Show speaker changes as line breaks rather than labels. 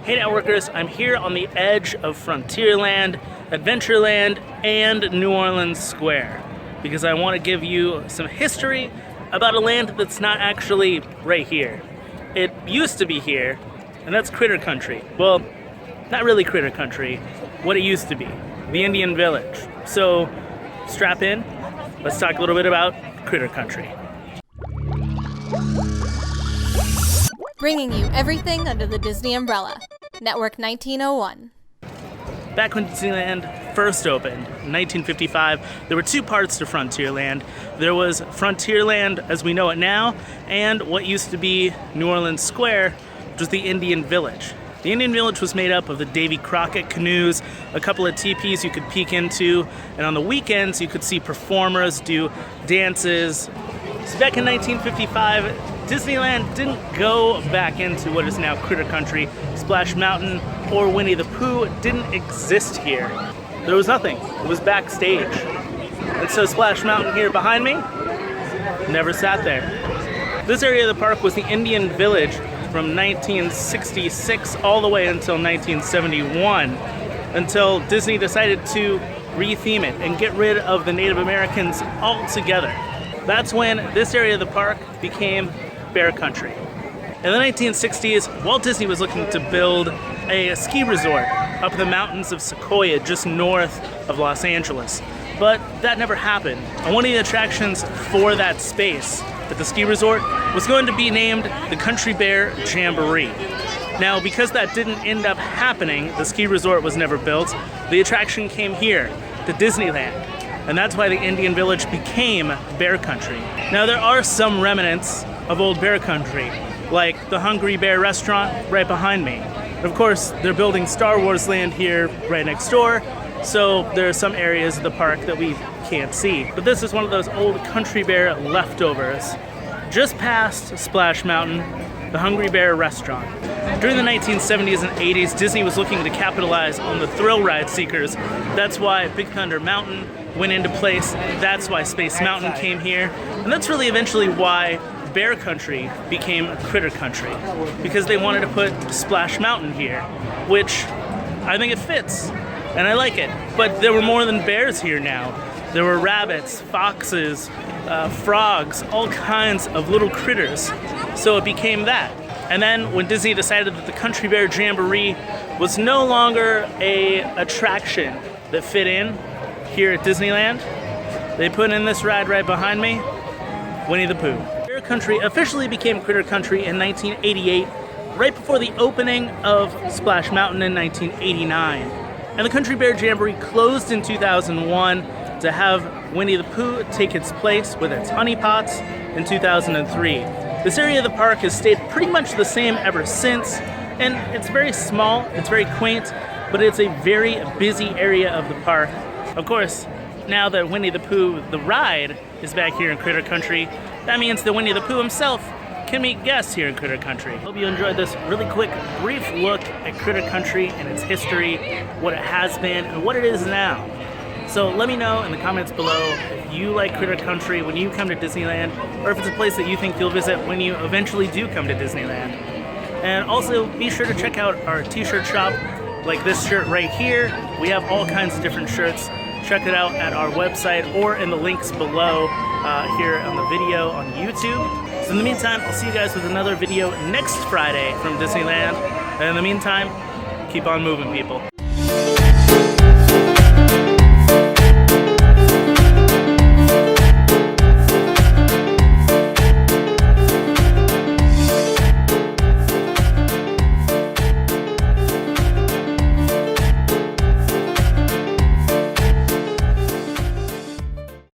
Hey Networkers, I'm here on the edge of Frontierland, Adventureland, and New Orleans Square because I want to give you some history about a land that's not actually right here. It used to be here, and that's Critter Country. Well, not really Critter Country, what it used to be, the Indian Village. So strap in, let's talk a little bit about Critter Country.
Bringing you everything under the Disney umbrella. Network 1901.
Back when Disneyland first opened, in 1955, there were two parts to Frontierland. There was Frontierland as we know it now, and what used to be New Orleans Square, which was the Indian Village. The Indian Village was made up of the Davy Crockett canoes, a couple of teepees you could peek into, and on the weekends you could see performers do dances. So back in 1955, Disneyland didn't go back into what is now Critter Country. Splash Mountain or Winnie the Pooh didn't exist here. There was nothing. It was backstage. And so Splash Mountain here behind me never sat there. This area of the park was the Indian Village from 1966 all the way until 1971, until Disney decided to retheme it and get rid of the Native Americans altogether. That's when this area of the park became Bear Country. In the 1960s, Walt Disney was looking to build a ski resort up the mountains of Sequoia just north of Los Angeles. But that never happened. And one of the attractions for that space at the ski resort was going to be named the Country Bear Jamboree. Now, because that didn't end up happening, the ski resort was never built, the attraction came here to Disneyland. And that's why the Indian Village became Bear Country. Now, there are some remnants of old Bear Country, like the Hungry Bear restaurant right behind me. Of course, they're building Star Wars Land here right next door, so there are some areas of the park that we can't see. But this is one of those old Country Bear leftovers. Just past Splash Mountain, the Hungry Bear restaurant. During the 1970s and 80s, Disney was looking to capitalize on the thrill ride seekers. That's why Big Thunder Mountain went into place. That's why Space Mountain came here. And that's really eventually why Bear Country became Critter Country, because they wanted to put Splash Mountain here, which I think it fits, and I like it. But there were more than bears here now. There were rabbits, foxes, frogs, all kinds of little critters. So it became that. And then when Disney decided that the Country Bear Jamboree was no longer a attraction that fit in here at Disneyland, they put in this ride right behind me, Winnie the Pooh. Bear Country officially became Critter Country in 1988, right before the opening of Splash Mountain in 1989. And the Country Bear Jamboree closed in 2001 to have Winnie the Pooh take its place with its honeypots in 2003. This area of the park has stayed pretty much the same ever since, and it's very small, it's very quaint, but it's a very busy area of the park. Of course, now that Winnie the Pooh, the ride, is back here in Critter Country, that means that Winnie the Pooh himself can meet guests here in Critter Country. Hope you enjoyed this really quick, brief look at Critter Country and its history, what it has been, and what it is now. So let me know in the comments below if you like Critter Country when you come to Disneyland, or if it's a place that you think you'll visit when you eventually do come to Disneyland. And also be sure to check out our t-shirt shop, like this shirt right here. We have all kinds of different shirts. Check it out at our website or in the links below here on the video on YouTube. So in the meantime, I'll see you guys with another video next Friday from Disneyland. And in the meantime, keep on moving, people.